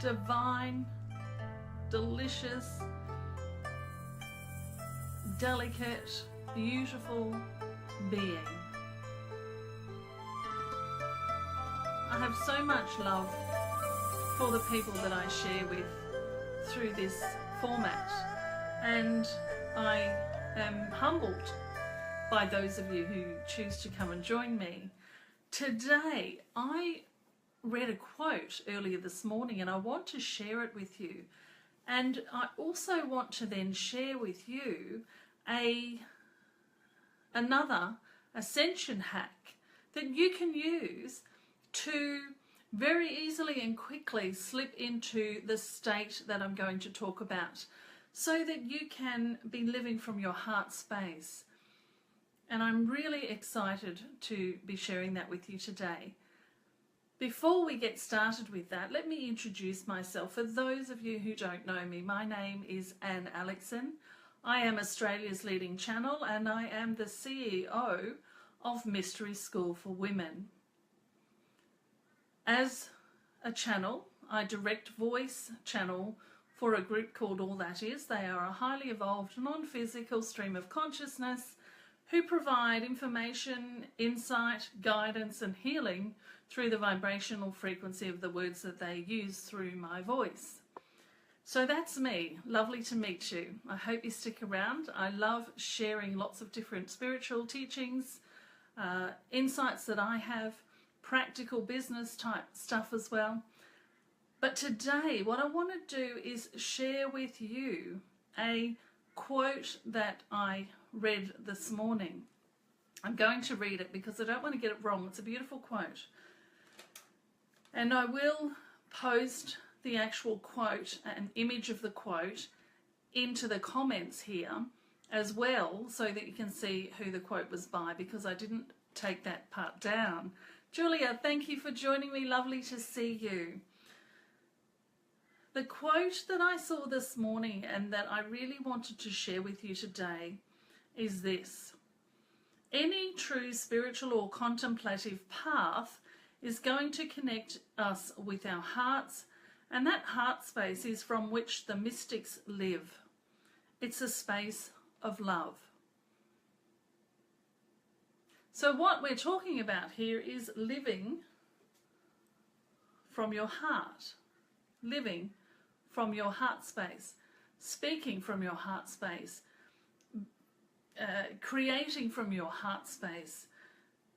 divine, delicious, delicate, beautiful being. I have so much love for the people that I share with through this format, and I am humbled by those of you who choose to come and join me. Today I read a quote earlier this morning and I want to share it with you, and I also want to then share with you another ascension hack that you can use to very easily and quickly slip into the state that I'm going to talk about, so that you can be living from your heart space. And I'm really excited to be sharing that with you today. Before we get started with that, let me introduce myself. For those of you who don't know me, my name is Aleckson. I am Australia's leading channel, and I am the CEO of Mystery School for Women. As a channel, I direct voice channel for a group called All That Is. They are a highly evolved, non-physical stream of consciousness who provide information, insight, guidance and healing through the vibrational frequency of the words that they use through my voice. So that's me. Lovely to meet you. I hope you stick around. I love sharing lots of different spiritual teachings, insights that I have, practical business type stuff as well. But today what I want to do is share with you a quote that I read this morning. I'm going to read it because I don't want to get it wrong. It's a beautiful quote. And I will post the actual quote, an image of the quote, into the comments here as well, so that you can see who the quote was by, because I didn't take that part down. Julia, thank you for joining me. Lovely to see you. The quote that I saw this morning and that I really wanted to share with you today is this: any true spiritual or contemplative path is going to connect us with our hearts, and that heart space is from which the mystics live. It's a space of love. So what we're talking about here is living from your heart, living from your heart space, speaking from your heart space, creating from your heart space,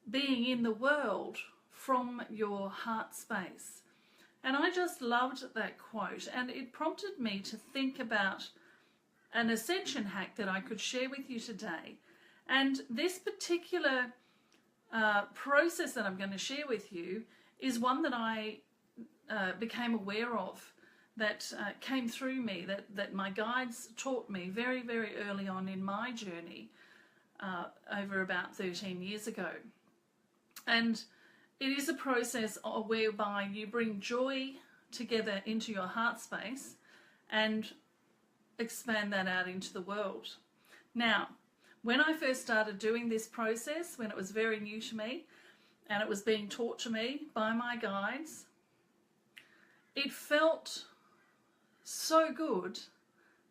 being in the world from your heart space. And I just loved that quote, and it prompted me to think about an ascension hack that I could share with you today. And this particular process that I'm going to share with you is one that I became aware of, that came through me, that my guides taught me very, very early on in my journey, over about 13 years ago. And it is a process whereby you bring joy together into your heart space and expand that out into the world. Now, when I first started doing this process, when it was very new to me and it was being taught to me by my guides, it felt so good,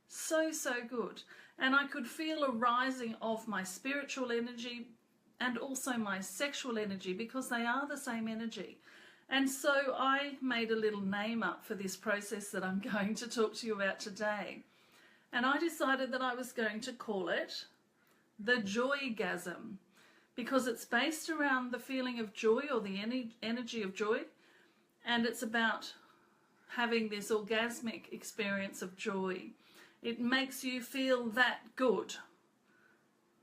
so good. And I could feel a rising of my spiritual energy and also my sexual energy, because they are the same energy. And so I made a little name up for this process that I'm going to talk to you about today. And I decided that I was going to call it the Joygasm, because it's based around the feeling of joy, or the energy of joy, and it's about having this orgasmic experience of joy. It makes you feel that good.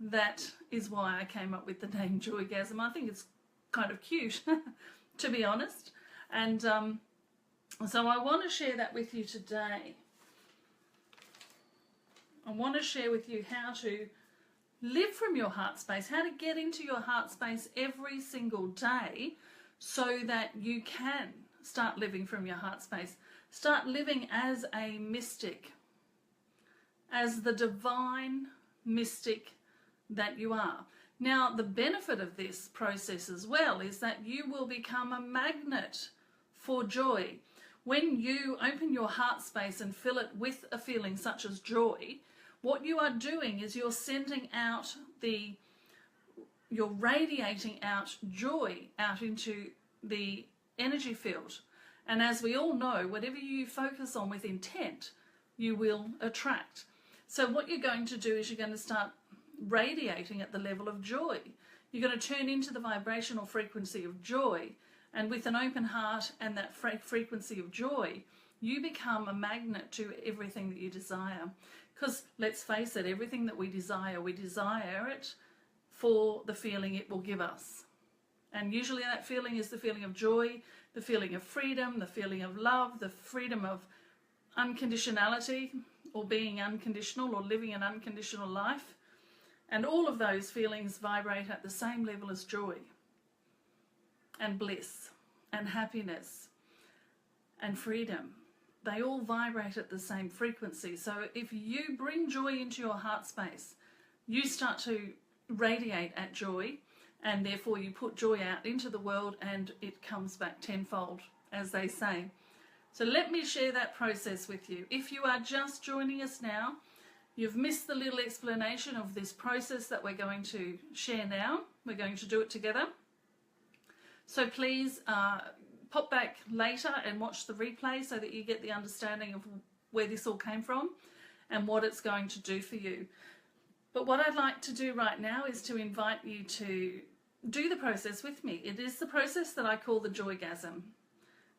That is why I came up with the name Joygasm. I think it's kind of cute, to be honest. And so I want to share that with you today. I want to share with you how to live from your heart space, how to get into your heart space every single day so that you can start living from your heart space. Start living as a mystic, as the divine mystic that you are. Now, the benefit of this process as well is that you will become a magnet for joy. when you open your heart space and fill it with a feeling such as joy, what you are doing is you're sending out you're radiating out joy out into the energy field. And as we all know, whatever you focus on with intent, you will attract. So what you're going to do is you're going to start radiating at the level of joy. You're going to turn into the vibrational frequency of joy. And with an open heart and that frequency of joy, you become a magnet to everything that you desire. Because let's face it, everything that we desire it for the feeling it will give us. And usually that feeling is the feeling of joy, the feeling of freedom, the feeling of love, the freedom of unconditionality, or being unconditional, or living an unconditional life. And all of those feelings vibrate at the same level as joy and bliss and happiness and freedom. They all vibrate at the same frequency. So if you bring joy into your heart space, you start to radiate at joy, and therefore you put joy out into the world and it comes back tenfold, as they say. So let me share that process with you. If you are just joining us now, you've missed the little explanation of this process that we're going to share now. We're going to do it together. So please pop back later and watch the replay so that you get the understanding of where this all came from and what it's going to do for you. But what I'd like to do right now is to invite you to do the process with me. It is the process that I call the Joygasm.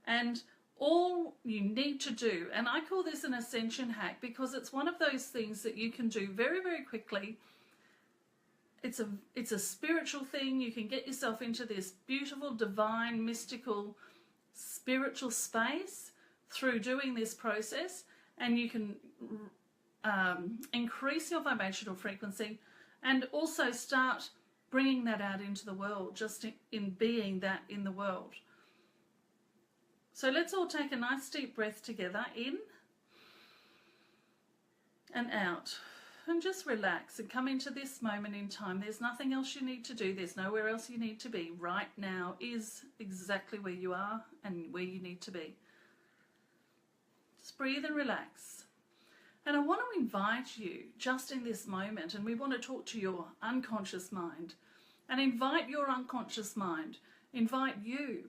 And all you need to do, and I call this an ascension hack because it's one of those things that you can do very, very quickly. It's a spiritual thing. You can get yourself into this beautiful, divine, mystical, spiritual space through doing this process, and you can increase your vibrational frequency and also start bringing that out into the world, just in being that in the world. So let's all take a nice deep breath together, in and out, and just relax and come into this moment in time. There's nothing else you need to do. There's nowhere else you need to be. Right now is exactly where you are and where you need to be. Just breathe and relax. And I want to invite you just in this moment, and we want to talk to your unconscious mind, and invite your unconscious mind, invite you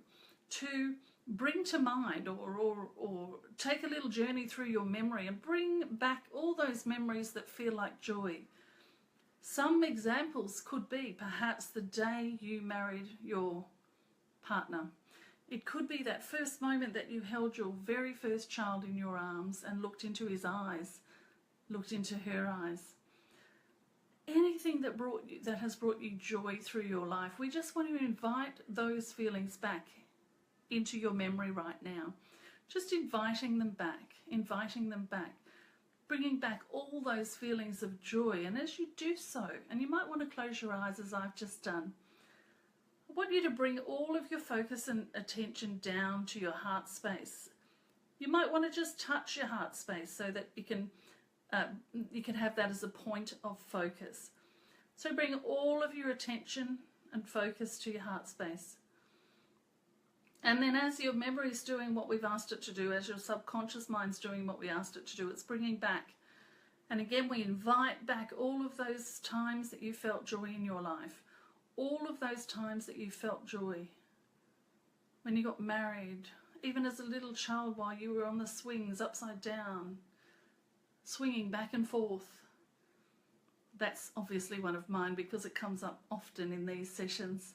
to bring to mind or take a little journey through your memory and bring back all those memories that feel like joy. Some examples could be perhaps the day you married your partner. It could be that first moment that you held your very first child in your arms and looked into his eyes, looked into her eyes. Anything that has brought you joy through your life, we just want to invite those feelings back into your memory right now. Just inviting them back, bringing back all those feelings of joy. And as you do so, and you might want to close your eyes as I've just done, I want you to bring all of your focus and attention down to your heart space. You might want to just touch your heart space so that you can have that as a point of focus. So bring all of your attention and focus to your heart space. And then as your memory is doing what we've asked it to do, as your subconscious mind's doing what we asked it to do, it's bringing back. And again, we invite back all of those times that you felt joy in your life. All of those times that you felt joy. When you got married, even as a little child while you were on the swings upside down, swinging back and forth. That's obviously one of mine because it comes up often in these sessions.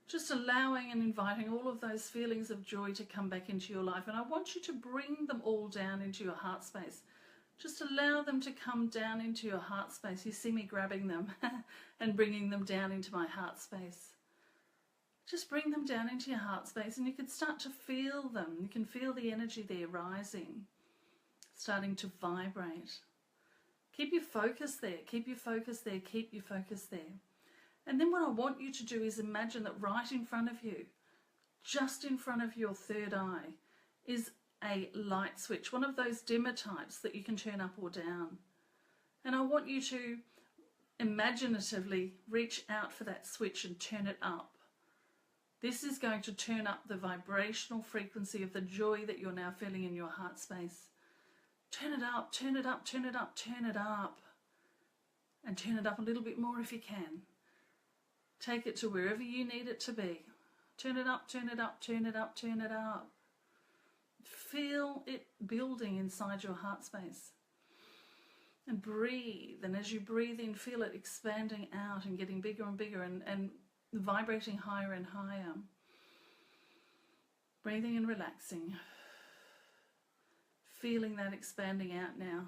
Just allowing and inviting all of those feelings of joy to come back into your life. And I want you to bring them all down into your heart space. Just allow them to come down into your heart space. You see me grabbing them and bringing them down into my heart space. Just bring them down into your heart space and you can start to feel them. You can feel the energy there rising, starting to vibrate. Keep your focus there, keep your focus there, keep your focus there. And then what I want you to do is imagine that right in front of you, just in front of your third eye, is a light switch, one of those dimmer types that you can turn up or down. And I want you to imaginatively reach out for that switch and turn it up. This is going to turn up the vibrational frequency of the joy that you're now feeling in your heart space. Turn it up, turn it up, turn it up, turn it up. And turn it up a little bit more if you can. Take it to wherever you need it to be. Turn it up, turn it up, turn it up, turn it up. Feel it building inside your heart space. And breathe. And as you breathe in, feel it expanding out and getting bigger and bigger and vibrating higher and higher. Breathing and relaxing. Feeling that expanding out now.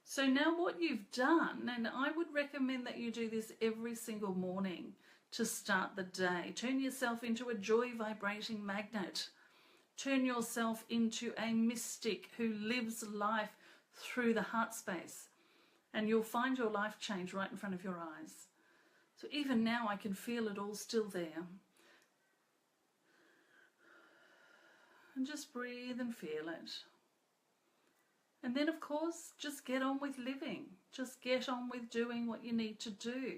So now what you've done, and I would recommend that you do this every single morning to start the day. Turn yourself into a joy vibrating magnet. Turn yourself into a mystic who lives life through the heart space. And you'll find your life change right in front of your eyes. So even now I can feel it all still there. And just breathe and feel it. And then, of course, just get on with living. Just get on with doing what you need to do.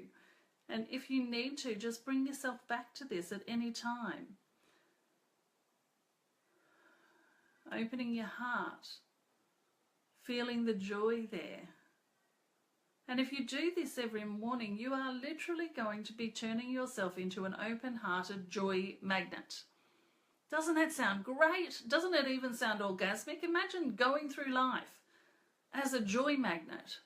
And if you need to, just bring yourself back to this at any time. Opening your heart. Feeling the joy there. And if you do this every morning, you are literally going to be turning yourself into an open-hearted joy magnet. Doesn't that sound great? Doesn't it even sound orgasmic? Imagine going through life as a joy magnet,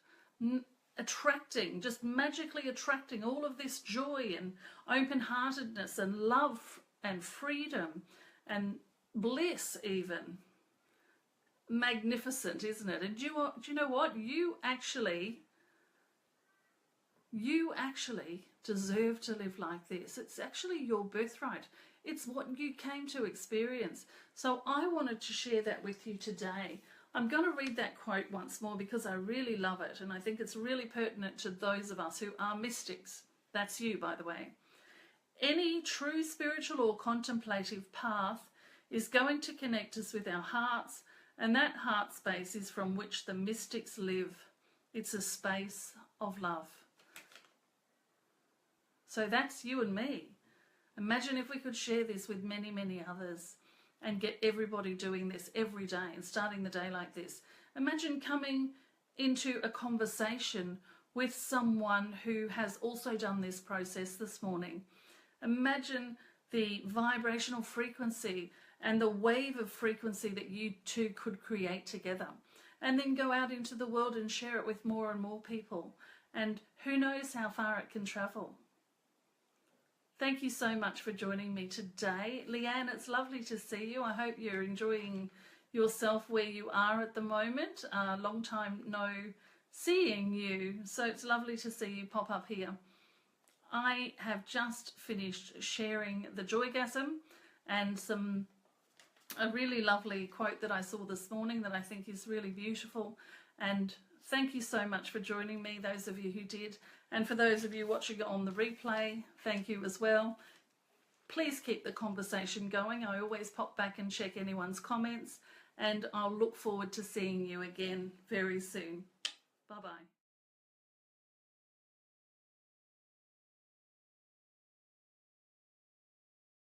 attracting, just magically attracting all of this joy and open-heartedness and love and freedom and bliss even. Magnificent, isn't it? And do you know what? You actually deserve to live like this. It's actually your birthright. It's what you came to experience. So I wanted to share that with you today. I'm going to read that quote once more because I really love it, and I think it's really pertinent to those of us who are mystics. That's you, by the way. Any true spiritual or contemplative path is going to connect us with our hearts, and that heart space is from which the mystics live. It's a space of love. So that's you and me. Imagine if we could share this with many, many others and get everybody doing this every day and starting the day like this. Imagine coming into a conversation with someone who has also done this process this morning. Imagine the vibrational frequency and the wave of frequency that you two could create together. And then go out into the world and share it with more and more people. And who knows how far it can travel. Thank you so much for joining me today. Leanne, it's lovely to see you. I hope you're enjoying yourself where you are at the moment. Long time no seeing you, so it's lovely to see you pop up here. I have just finished sharing the Joygasm and a really lovely quote that I saw this morning that I think is really beautiful. And thank you so much for joining me, those of you who did. And for those of you watching it on the replay, thank you as well. Please keep the conversation going. I always pop back and check anyone's comments, and I'll look forward to seeing you again very soon. Bye-bye.